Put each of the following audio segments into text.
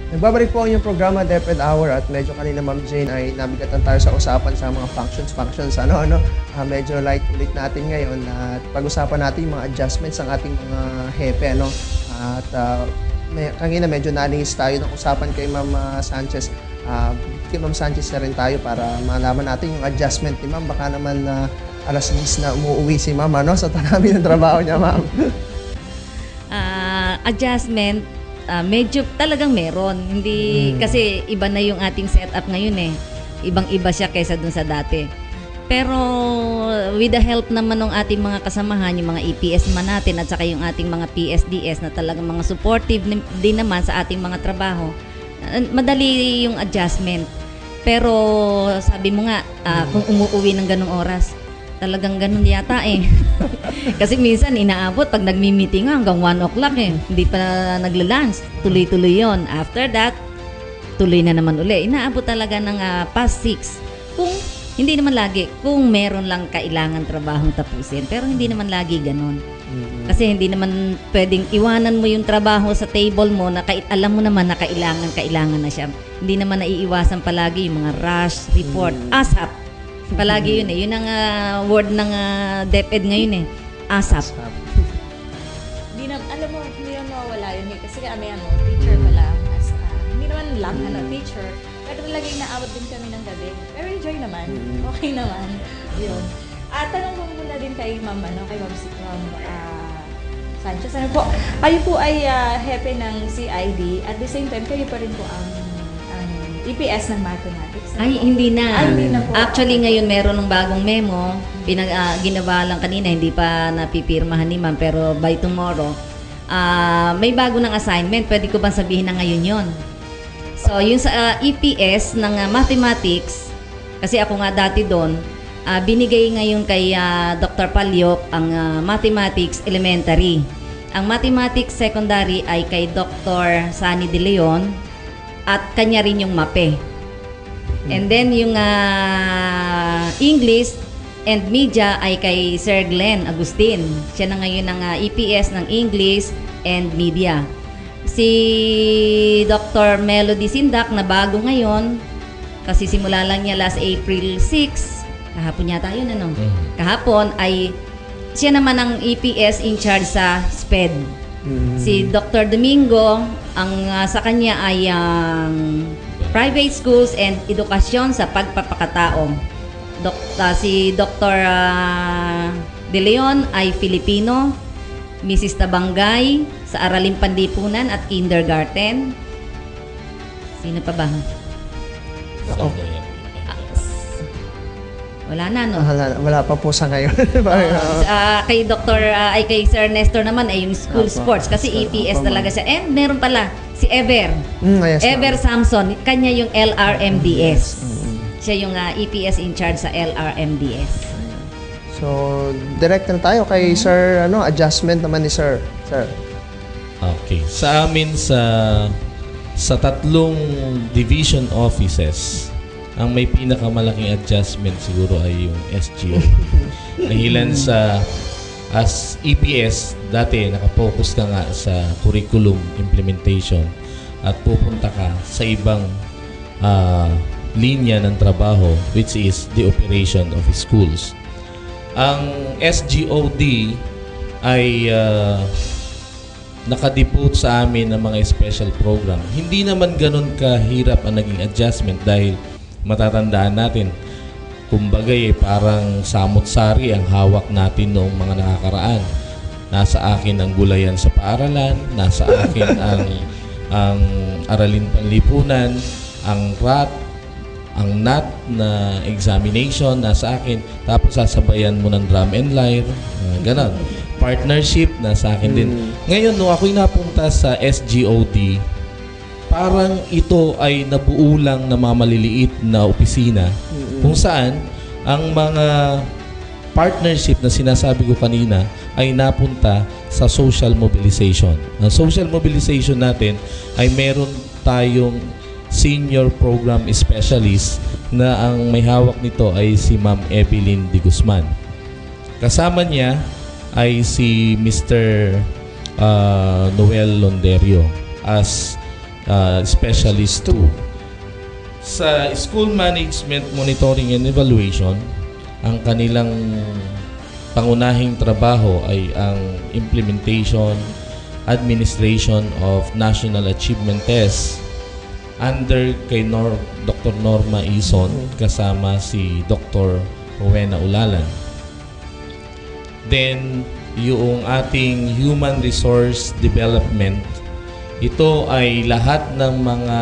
Nagbabalik po ang inyong programa, DepEd Hour, at medyo kanina Ma'am Jane ay nabigatan tayo sa usapan sa mga functions, medyo light ulit natin ngayon at pag-usapan natin yung mga adjustments ng ating mga hepe, ano. At kanina medyo nalingis tayo ng usapan kay Ma'am Sanchez. Kay Ma'am Sanchez na rin tayo para malaman natin yung adjustment ni Ma'am. Baka naman alas 10 na umuwi si Ma'am, ano, sa tanami ng trabaho niya, Ma'am. Adjustment, medyo talagang meron. Hindi, kasi iba na yung ating setup ngayon eh. Ibang-iba siya kaysa dun sa dati. Pero with the help naman ng ating mga kasamahan, yung mga EPS man natin at saka yung ating mga PSDS na talagang mga supportive din naman sa ating mga trabaho, madali yung adjustment. Pero sabi mo nga, kung umuwi ng ganong oras, talagang ganun yata eh. Kasi minsan inaabot pag nagmi-meeting hanggang 1 o'clock eh. Hindi pa nagla-lunch. Tuloy-tuloy yon. After that, tuloy na naman uli. Inaabot talaga ng past 6. Kung hindi naman lagi, kung meron lang kailangan trabahong tapusin. Pero hindi naman lagi ganun. Kasi hindi naman pwedeng iwanan mo yung trabaho sa table mo na alam mo naman na kailangan na siya. Hindi naman naiiwasan palagi yung mga rush report. ASAP. Palagi yun eh. Yun ang word ng DepEd ngayon eh. ASAP. Hindi na, alam mo, hindi na mawawala yun. Kasi kami teacher pala. Hindi naman lang, teacher. Pero talagang naawat din kami ng gabi. Pero enjoy naman. Okay naman. Yun. Tanong ko muna din kay Ma'am, kay Ma'am Sanchez. Ano po? Kayo po ay hepe ng CID. At the same time, kayo pa rin po ang EPS ng mathematics. Ay, hindi na. Ay, hindi na po. Actually, ngayon meron ng bagong memo. Ginawa lang kanina, hindi pa napipirmahan ni Ma'am. Pero by tomorrow, may bago ng assignment. Pwede ko bang sabihin na ngayon yon? So, yung sa EPS ng mathematics, kasi ako nga dati doon, binigay ngayon kay Dr. Palyok ang mathematics elementary. Ang mathematics secondary ay kay Dr. Sunny De Leon at kanya rin yung MAPE. And then yung English and Media ay kay Sir Glenn Agustin. Siya na ngayon ang EPS ng English and Media. Si Dr. Melody Sindak na bago ngayon, kasi simula lang niya last April 6, kahapon yata yun ano. Kahapon ay siya naman ang EPS in charge sa SPED. Si Dr. Domingo, ang sa kanya ay private schools and edukasyon sa pagpapakatao. Si Dr. De Leon ay Filipino, Mrs. Tabangay sa Araling Panlipunan at Kindergarten. Sino pa ba? Wala na, no? Wala pa po sa ngayon. Kay Dr. kay Sir Nestor naman ay yung school sports kasi EPS talaga siya. And meron pala si Ever. Yes, Ever Samson, kanya yung LRMDS. Siya yung EPS in charge sa LRMDS. So, direct na tayo kay Sir, adjustment naman ni Sir. Sir. Okay. Sa amin sa tatlong division offices, ang may pinakamalaking adjustment siguro ay yung SGO. Dahilan sa as EPS, dati nakapokus ka nga sa curriculum implementation at pupunta ka sa ibang linya ng trabaho, which is the operation of schools. Ang SGOD ay nakadepot sa amin ng mga special program. Hindi naman ganun kahirap ang naging adjustment dahil matatandaan natin, kumbaga parang samot-sari ang hawak natin noong mga nakakaraan. Nasa akin ang gulayan sa paaralan, nasa akin ang aralin panlipunan, ang RAT, ang NAT na examination nasa akin, tapos sasabayan mo ng drum and lyre, ganon. Partnership nasa akin din. Ngayon, nung ako'y napunta sa SGOD, parang ito ay nabuo lang na maliliit na opisina kung saan ang mga partnership na sinasabi ko kanina ay napunta sa social mobilization. Ang social mobilization natin ay meron tayong senior program specialist na ang may hawak nito ay si Ma'am Evelyn de Guzman. Kasama niya ay si Mr. Noel Londerio as Specialist 2. Sa School Management Monitoring and Evaluation, ang kanilang pangunahing trabaho ay ang implementation, administration of National Achievement Tests under kay Dr. Norma Ison kasama si Dr. Rowena Ulalan. Then, yung ating Human Resource Development, ito ay lahat ng mga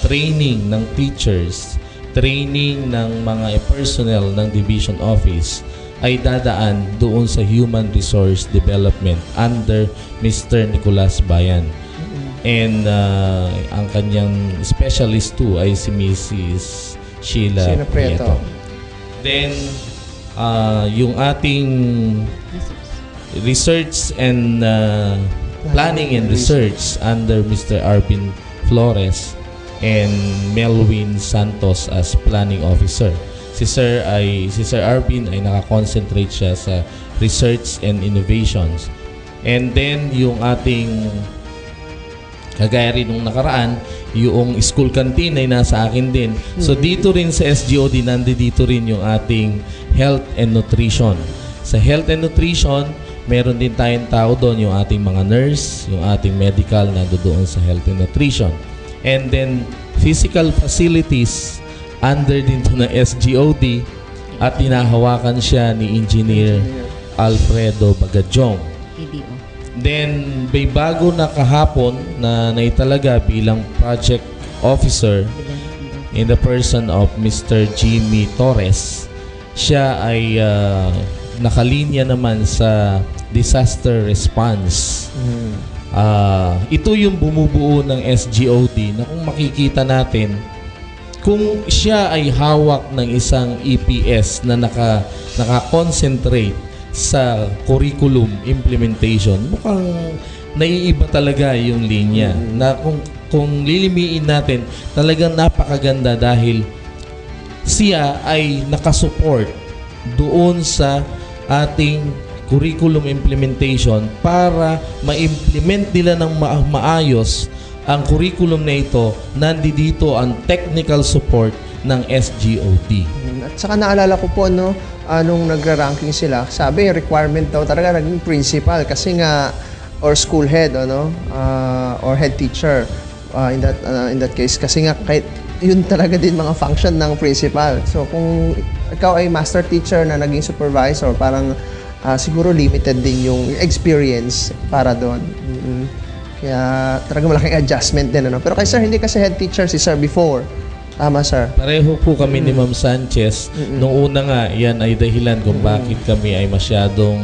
training ng teachers, training ng mga personnel ng Division Office ay dadaan doon sa Human Resource Development under Mr. Nicolas Bayan. And ang kanyang specialist too ay si Mrs. Sheila Prieto. Then, yung ating research and planning and research under Mr. Arvin Flores and Melwin Santos as planning officer. Si Sir Arvin ay nakakonsentrate siya sa research and innovations. And then yung ating kagaya rin nung nakaraan, yung school canteen ay nasa akin din. So dito rin sa SGOD, nandito rin yung ating health and nutrition. Sa health and nutrition, meron din tayong tao doon, yung ating mga nurse, yung ating medical na doon sa health and nutrition. And then physical facilities, under din to na SGOD at tinahawakan siya ni Engineer Alfredo Bagadyong. EDO. Then, may bago na kahapon na naitalaga bilang project officer in the person of Mr. Jimmy Torres. Siya ay nakalinya naman sa disaster response. Ito yung bumubuo ng SGOD na kung makikita natin, kung siya ay hawak ng isang EPS na naka-concentrate sa curriculum implementation, mukhang naiiba talaga yung linya. Na kung lilimiin natin, talagang napakaganda dahil siya ay nakasupport doon sa ating curriculum implementation para ma-implement nila ng maayos ang curriculum na ito. Nandito ang technical support ng SGOD. At saka naalala ko po, no, nung nagra-ranking sila, sabi requirement daw talaga naging principal kasi nga, or school head, or head teacher in that case. Kasi nga, kahit yun talaga din mga function ng principal. So kung ikaw ay master teacher na naging supervisor, parang siguro limited din yung experience para doon. Kaya talaga malaking adjustment din. Pero kay sir, hindi kasi head teacher si sir before. Tama, sir. Pareho po kami ni Ma'am Sanchez. Noong una nga, yan ay dahilan kung bakit kami ay masyadong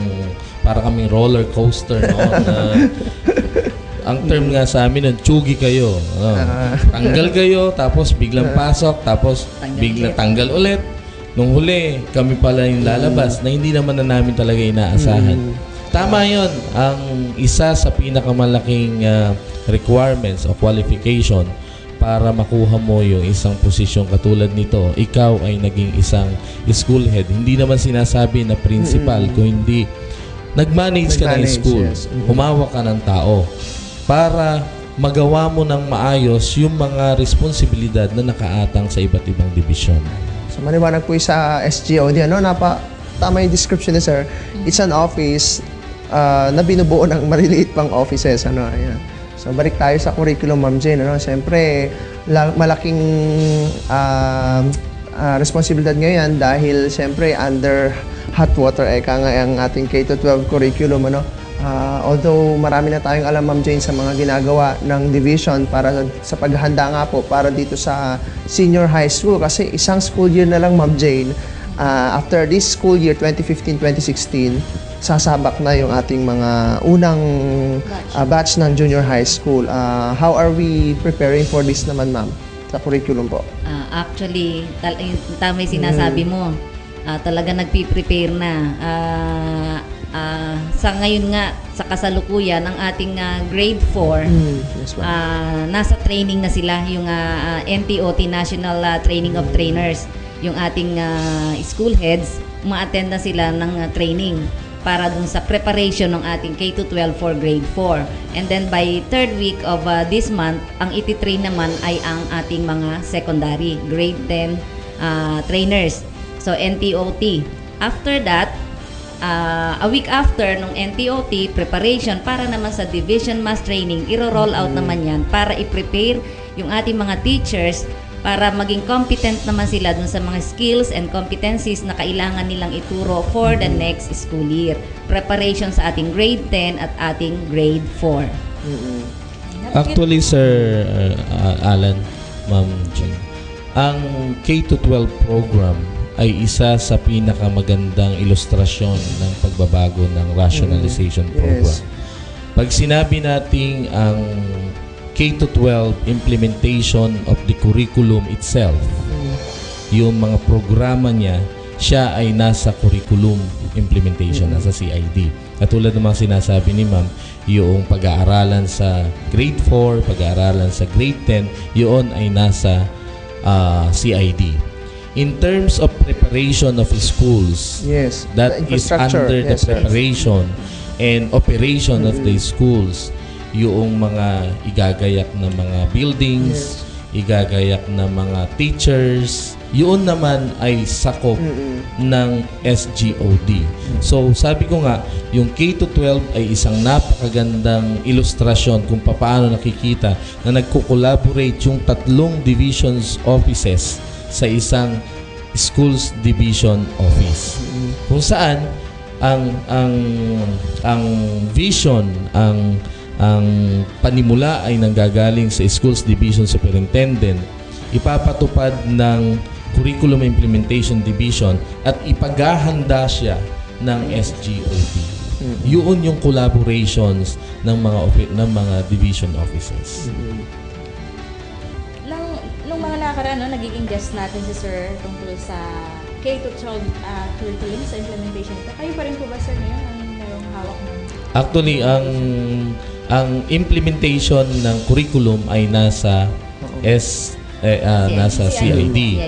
para kaming roller coaster noon. Ang term nga sa amin nun, tsugi kayo. Tanggal kayo, tapos biglang pasok, tapos biglang tanggal ulit. Nung huli, kami pala yung lalabas na hindi naman na namin talaga inaasahan. Tama yun. Ang isa sa pinakamalaking requirements o qualification para makuha mo yung isang posisyon katulad nito, ikaw ay naging isang school head. Hindi naman sinasabi na principal, kung hindi nag-manage ka ng school, humawak ka ng tao para magawa mo ng maayos yung mga responsibilidad na nakaatang sa iba't ibang division. So maliwanag po sa SGOD, tama yung description ni sir. It's an office na binubuo ng maliliit pang offices. Ayan. So balik tayo sa curriculum, Ma'am Jane. Siyempre, malaking responsibilidad ngayon dahil siyempre under hot water ang ating K-12 curriculum. Although marami na tayong alam, Ma'am Jane, sa mga ginagawa ng division para sa paghahanda nga po para dito sa senior high school. Kasi isang school year na lang, Ma'am Jane, after this school year 2015-2016, sasabak na yung ating mga unang batch ng junior high school. How are we preparing for this naman, ma'am, sa curriculum po? Actually, tama yung sinasabi mo. Talaga nagpi-prepare na. Sa ngayon nga, sa kasalukuyan, ang ating grade 4, Yes, nasa training na sila, yung NTOT, National Training of Trainers. Yung ating school heads, ma-attend na sila ng training. para dun sa preparation ng ating K-12 for grade 4. And then by third week of this month, ang ititrain naman ay ang ating mga secondary, grade 10 trainers. So NTOT. After that, a week after nung NTOT, preparation para naman sa Division Mass Training, iro-roll out naman yan para i-prepare yung ating mga teachers para maging competent naman sila dun sa mga skills and competencies na kailangan nilang ituro for the next school year. Preparation sa ating grade 10 at ating grade 4. Actually, Sir Alan, Ma'am Jean, ang K-12 program ay isa sa pinakamagandang ilustrasyon ng pagbabago ng rationalization program. Yes. Pag sinabi nating ang K-12 implementation of the curriculum itself, yung mga programa niya, siya ay nasa curriculum implementation, nasa CID. Katulad ng mga sinasabi ni Ma'am, yung pag-aaralan sa grade 4, pag-aaralan sa grade 10, yun ay nasa CID. In terms of preparation of schools, Yes. that The is infrastructure. under the Yes, sir. preparation and operation of the schools, yung mga igagayak na mga buildings, igagayak na mga teachers, yun naman ay sakop ng SGOD. So sabi ko nga, yung K-12 ay isang napakagandang ilustrasyon kung paano nakikita na nagko-collaborate yung tatlong divisions offices sa isang schools division office. Kung saan ang vision, ang panimula ay nanggagaling sa schools division superintendent, ipapatupad ng curriculum implementation division at ipaghahanda siya ng SGOD. Yun yung collaborations ng mga division offices. Nung mga nakaraan, nagiging guest natin si Sir tungkol sa K-12 curriculum sa implementation ito. Kayo pa rin po ba, Sir, ngayon ang mayroong hawak ng... Actually, ang implementation ng curriculum ay nasa nasa CID.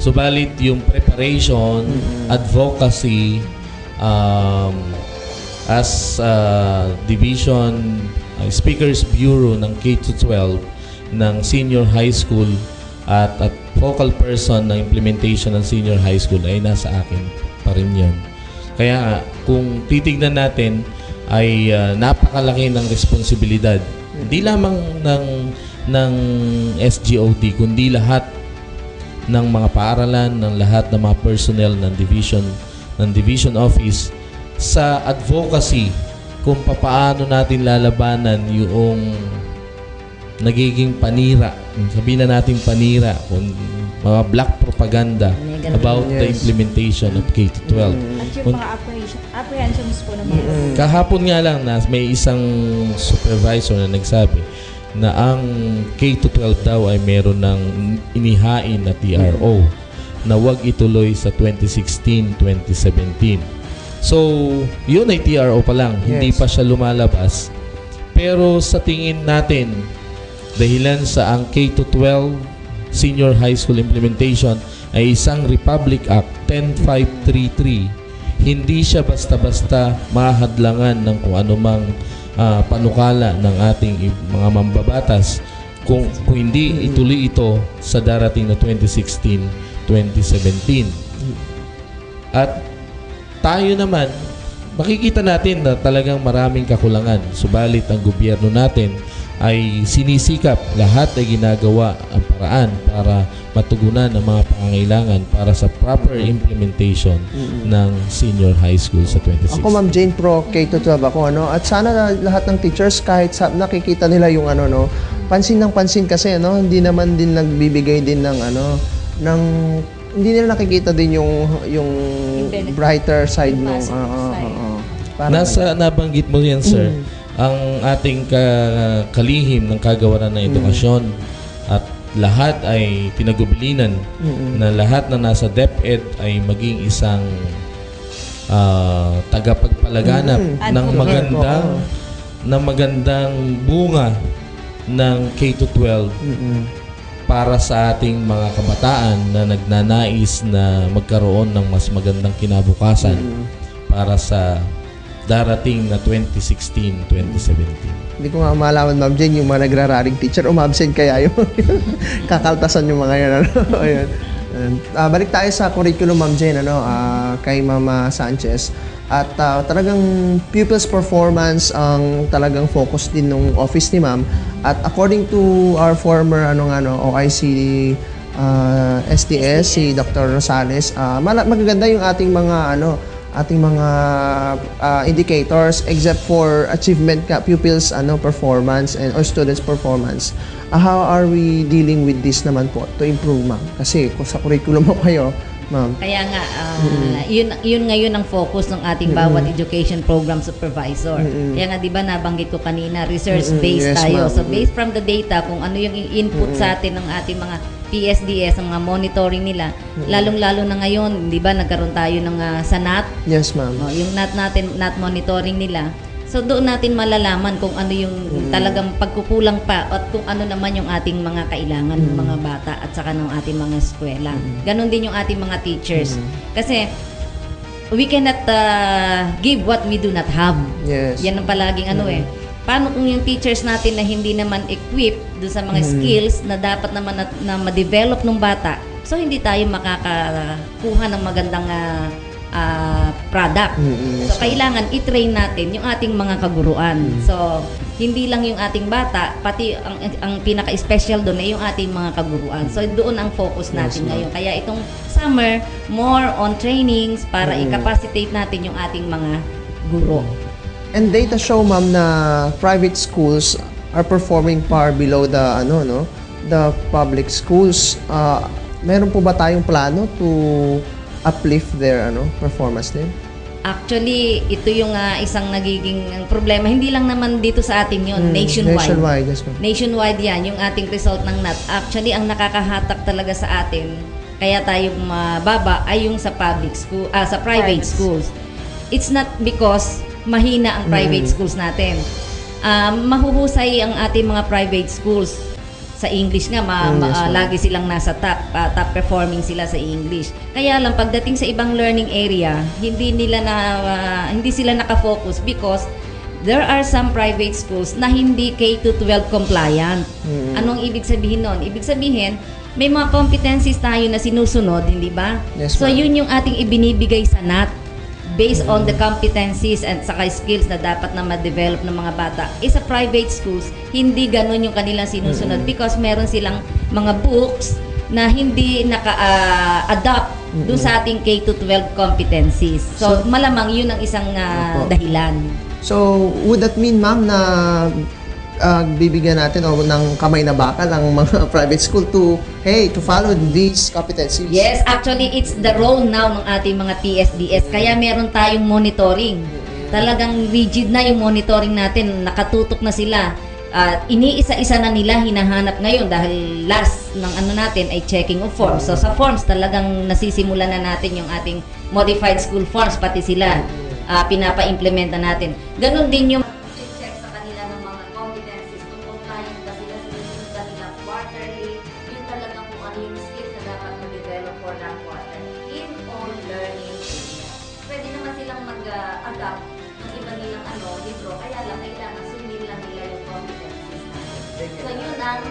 Subalit yung preparation, advocacy, as division speakers bureau ng K-12 ng senior high school at focal person ng implementation ng senior high school ay nasa akin pa rin yun. Kaya kung titignan natin ay napakalaki ng responsibilidad hindi lamang ng SGOD kundi lahat ng mga paaralan, ng lahat ng mga personnel ng division office sa advocacy kung paano natin lalabanan yung nagiging panira, sabihin na natin panira, kung mga black propaganda about the implementation of K-12. At yung mga apprehensions po ng mga... Kahapon nga lang na may isang supervisor na nagsabi na ang K-12 daw ay meron ng inihain na TRO na wag ituloy sa 2016-2017. So, yun ay TRO pa lang, hindi pa siya lumalabas. Pero sa tingin natin, dahilan sa ang K-12 Senior High School Implementation ay isang Republic Act 10533, hindi siya basta-basta mahadlangan ng kung anumang panukala ng ating mga mambabatas kung hindi ituloy ito sa darating na 2016-2017. At tayo naman, makikita natin na talagang maraming kakulangan. Subalit ang gobyerno natin ay sinisikap, lahat ay ginagawa ang paraan para matugunan ang mga pangangailangan para sa proper implementation ng senior high school sa 2016. Ako, Ma'am Jane, pro K-12 ako, at sana lahat ng teachers kahit nakikita nila yung pansin ng pansin kasi, hindi naman din nagbibigay din ng hindi nila nakikita din yung brighter side ng nabanggit mo yan, sir. Ang ating kalihim ng kagawaran ng edukasyon at lahat ay pinagubilinan na lahat na nasa DepEd ay maging isang tagapagpalaganap ng magandang bunga ng K-12 para sa ating mga kabataan na nagnanais na magkaroon ng mas magandang kinabukasan para sa darating na 2016, 2017. Hindi ko nga malaman, Ma'am Jane, yung mga nagrararing teacher, umabsent kaya yung kakaltasan yung mga yan. Ano? Ayun. Balik tayo sa curriculum, Ma'am Jane, kay Mama Sanchez. At talagang pupils performance ang talagang focus din ng office ni Ma'am. At according to our former OIC SDS, si Dr. Rosales, magaganda yung ating mga indicators except for achievement pupils performance or students performance. How are we dealing with this naman po to improve, Ma'am? Kasi kung sa curriculum mo kayo, Ma'am. Kaya nga, yun ngayon ang focus ng ating bawat education program supervisor. Kaya nga, di ba, nabanggit ko kanina, research-based Yes, tayo. ma'am. So, based from the data, kung ano yung input sa atin ng ating mga PSDS, ang mga monitoring nila, lalong-lalo na ngayon, di ba, nagkaroon tayo ng sa NAT, Yes, Ma'am. yung NAT monitoring nila. So doon natin malalaman kung ano yung talagang pagkukulang pa at kung ano naman yung ating mga kailangan ng mga bata at saka ng ating mga eskwela. Ganon din yung ating mga teachers. Kasi we cannot give what we do not have. Yes. Yan ang palaging Paano kung yung teachers natin na hindi naman equipped doon sa mga skills na dapat naman na ma-develop ng bata, so hindi tayo makakakuha ng magandang product. So, kailangan i-train natin yung ating mga kaguruan. So, hindi lang yung ating bata, pati ang pinaka-special doon ay yung ating mga kaguruan. So, doon ang focus natin ngayon. Kaya itong summer, more on trainings para i-capacitate natin yung ating mga guro. And data show, Ma'am, na private schools are performing far below the public schools. Meron po ba tayong plano to uplift their performance din? Actually, ito yung isang nagiging problema. Hindi lang naman dito sa atin yun, nationwide. Nationwide, yes, ma'am. Nationwide yan, yung ating result ng NAT. Actually, ang nakakahatak talaga sa atin, kaya tayo mababa, ay yung sa public school, sa private schools. It's not because mahina ang private schools natin. Mahuhusay ang ating mga private schools. Sa English nga, lagi silang nasa top performing sila sa English. Kaya lang, pagdating sa ibang learning area, hindi sila nakafocus because there are some private schools na hindi K-12 compliant. Anong ibig sabihin nun? Ibig sabihin, may mga competencies tayo na sinusunod, hindi ba? Yes, So, ma'am. yun yung ating ibinibigay sa NAT based on the competencies and saka skills na dapat na ma-develop ng mga bata. Sa private schools, hindi ganun yung kanilang sinusunod because meron silang mga books na hindi naka-adapt dun sa ating K-12 competencies. So, malamang yun ang isang dahilan. So, would that mean, Ma'am, na bibigyan natin ng kamay na bakal ang mga private school to follow these competencies? Yes, actually, it's the role now ng ating mga PSDS. Kaya meron tayong monitoring. Talagang rigid na yung monitoring natin. Nakatutok na sila. Iniisa-isa na nila hinahanap ngayon dahil last ng natin ay checking of forms. So sa forms, talagang nasisimulan na natin yung ating modified school forms. Pati sila pinapa-implement na natin. Ganon din yung check sa kanila ng mga competencies. Kung compliant ba sila, sinusunod ba nila quarterly, yung talagang kung ano yung skills na dapat ma-develop for that quarter in all learning areas. Pwede naman silang mag-adapt ng iba nilang libro, kaya lang kailangan sundin lang nila yung competencies natin. So yun ang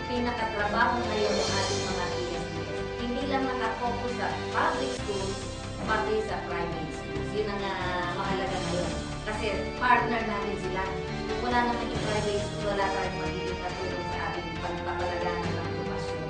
pinakatrabaho ngayon ng ating mga PSDS. Hindi lang nakafocus sa public schools, pati sa private schools. Yun ang mahalaga ngayon. Kasi partner natin sila. Kung wala naman yung private school, wala tayong magiging katulong sa ating pagpapalagahan ng edukasyon.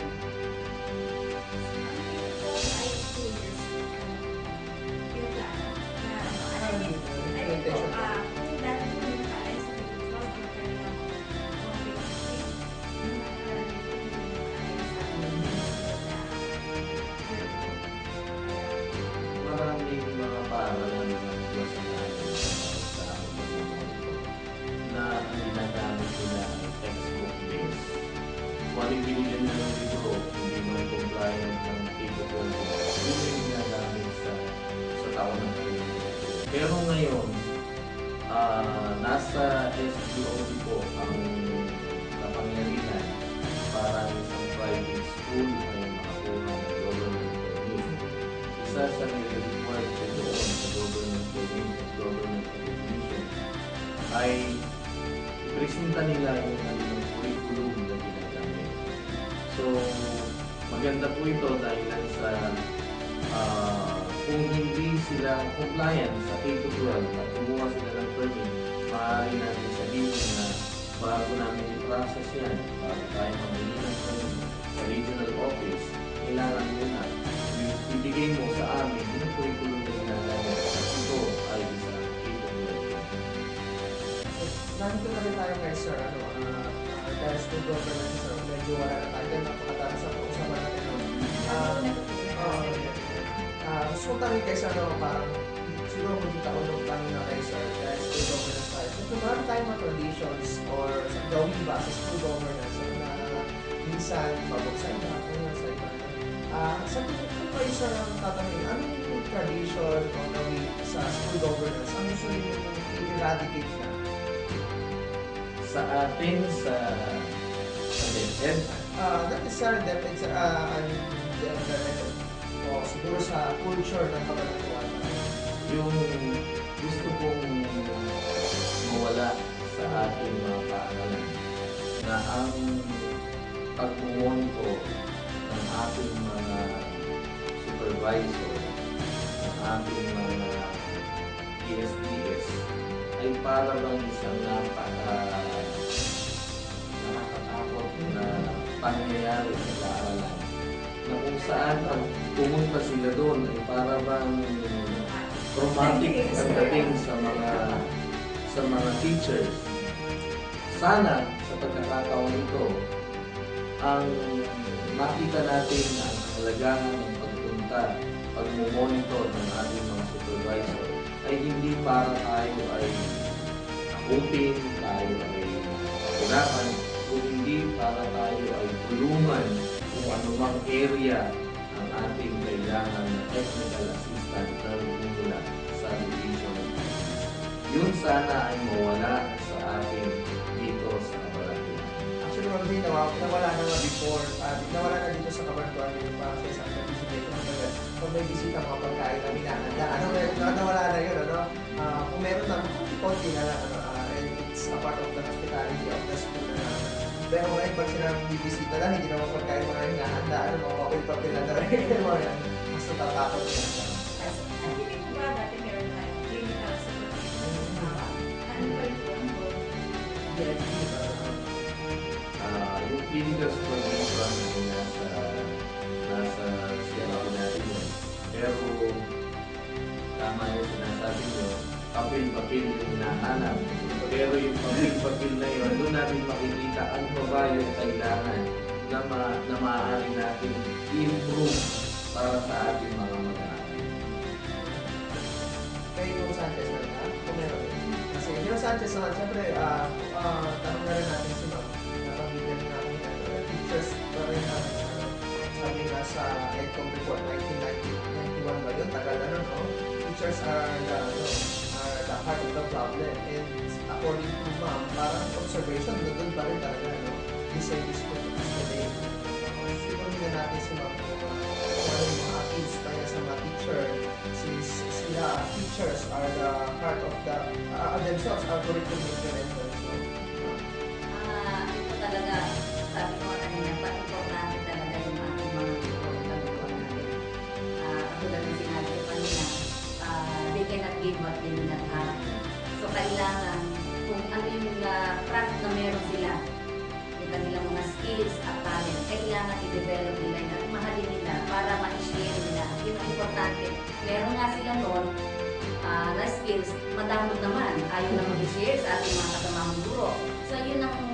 Maraming mga paaralan na nagwasan natin sa na ang ginagamit nila ay textbook based. Kung ano yung binigyan nila ng libro, hindi mo compliant ng K-12, yun yung ginagamit sa taon ng kayo. Pero ngayon, nasa SGOD po ang kapangyarihan para isang private school ay makakuha ng government permit. Isa sa nire-required ko doon sa government permit at government ng curriculum na ginagamit. So, maganda po ito dahil lang sa kung hindi sila compliant sa K-12 at kumuha sila ng permit, maaari natin sabihin na bago namin i-process yan, bago tayo mamili ng permit sa regional office, kailangan muna ibigay mo sa amin yung curriculum na ginagamit at ito ay isa K-12. Nandito na rin tayo kay Sir, dahil school governance, Sir, medyo wala na tayo, napakatalas ang pag-usapan natin. Gusto ko tanong kay Sir, parang siguro maging taunong tanong na kay Sir, dahil school governance tayo. So, marami tayong mga traditions or gawin ba sa school governance na minsan pabuksan ba, sa iba. Sa tingin ko kayo, Sir, ang tatanungin, ano yung tradition o gawin sa school governance? Ang gusto rin yung i-eradicate na? Sa atin, sa DepEd, Not necessarily DepEd, o siguro sa culture ng kabanatuan. yung gusto kong mawala sa ating mga paaralan na ang pagmumonto ng ating mga supervisor, ng ating mga PSDS ay para bang isang nakakatakot na pangyayari sa paaralan na kung saan pag pumunta sila doon ay para bang traumatic ang dating sa mga teachers. Sana sa pagkakataon ito ang makita natin ang kahalagahan ng pagpunta, pagmumonitor ng ating mga supervisor ay hindi para tayo ay takutin, tayo ay pagkirapan, kung hindi para tayo ay tulungan kung anumang area ang ating kailangan na technical assistant na mula sa division. Yun sana ay mawala sa atin dito sa Camaratuan. Actually, Ma'am Jane, nawala na nga before, nawala na dito sa Kabanatuan yung para sa isang visitation. Pag may bisita, mga pagkain na minahanda, nawala na yun, kung meron na, konti na lang, and it's a part of the hospitality of the school na pero ngayon, pag sila bibisita lang, hindi naman pagkain mga hinahanda, mga papel-papel na talaga yung mga yan. Mas natatakot yan. Hindi ko ba dati meron tayo clinical supervision ng tama? Ano ba yung Yung clinical supervision ay nasa CRO natin yun. Pero tama yung sinasabi nyo, papel-papel yung hinahanap. Pero yung papel-papel na yun, doon natin makikita ano ba yung kailangan na maaari natin i-improve para sa ating mga mag-aaral. Kay Yung Sanchez na ba? Kung meron. Kasi Yung Sanchez naman, siyempre, tanong na rin natin si Ma'am. Napamigyan natin teachers pa rin sabi nga sa EDCOM report 1991 ba yun? Tagal na nun, no? Teachers are the heart of the problem. And according to Ma'am, parang observation, doon pa rin talaga, no? This and this school is today. Siguro na natin si Ma'am kung ano yung mga appeals tayo sa mga teacher since sila teachers are the heart of the themselves are curriculum implementers, no? Ito talaga, sabi ko kanina, importante talaga yung ating mga guro natin. Katulad ng sinabi ko kanina, they cannot give what they do not have. So, kailangan kung ano yung craft na meron sila, yung kanilang mga skills at talent, kailangan i-develop nila na mahalin nila para ma-share nila. Yun ang importante. Meron nga sila noon na skills, madamot naman. Ayaw na mag-share sa ating mga kasamang guro. So, yun ang kung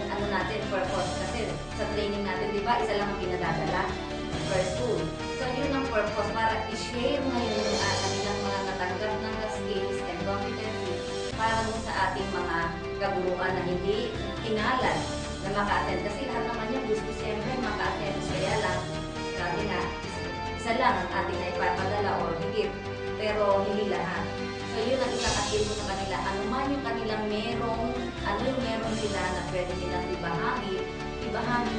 ano natin, purpose. Kasi sa training natin, di ba, isa lang ang pinadadala per school. So, yun ang purpose para i-share ngayon yung kanilang mga natanggap ng skills and competencies para dun sa ating mga kaguruan na hindi inalan na maka-attend. Kasi lahat naman yan gusto siyempre maka-attend. Kaya lang, sabi nga, isa lang ang ating naipapadala or higit. Pero hindi lahat. So yun ang isang appeal ko sa kanila. Ano man yung kanilang ano yung meron sila na pwede nilang ibahagi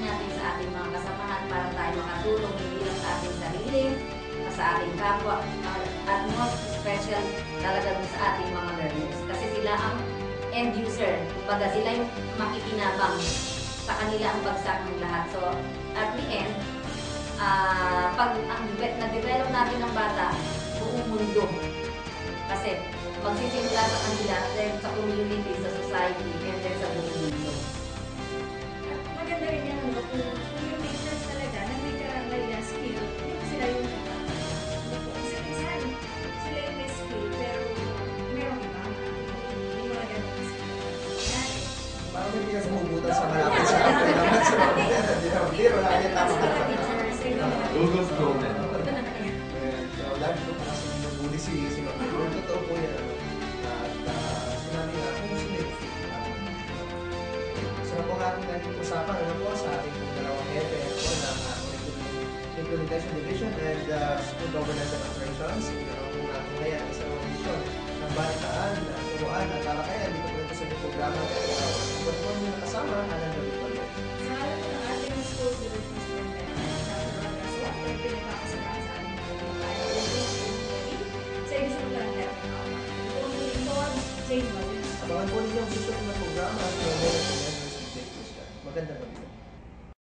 natin sa ating mga kasamahan para tayo makatulong hindi lang sa ating sarili, sa ating kapwa, at most special talaga sa ating mga learners. Kasi sila ang end user. Kumbaga sila yung makikinabang sa kanila ang bagsak ng lahat. So, at the end, pag na-develop natin ng bata, buong mundo. Kasi magsisimula sa kanila, then sa community, sa society, and then sa buong mundo. Maganda rin yan, no? Kung yung teachers talaga na may skill, hindi mo sila yung kasi minsan, sila yung may skill, pero merong iba. Hindi mo na ganun yung skill. Yan. Parang may pinaghuhugutan sa malapit sa akin naman sa mga biro, wala niya tama Tapos mga teachers, ay mga Google's golden. So, lagi ko pa kasi binubuli si Ma'am. Pero totoo po yan. At sinabi nga, kung sino yung fit. So, po nga ating naging usapan, sa ating pong dalawang hepe po ng Implementation Division and School Governance and Operations. Ito po natin ngayon ang isang mission ng balitaan, turuan at talakayan dito po ito sa ating programa. Kung po nyo nakasama, Alan David Palmer. Sa alam ko ng ating schools division superintendent, Dr. Rodas Watt, ay pinagkakasalamat sa ating mga sa edisyon ng Planetary Power. Kung lingkod, Jane Robin. Abangan po ninyo ang susunod na programa at mga meron sa Magandang gabi.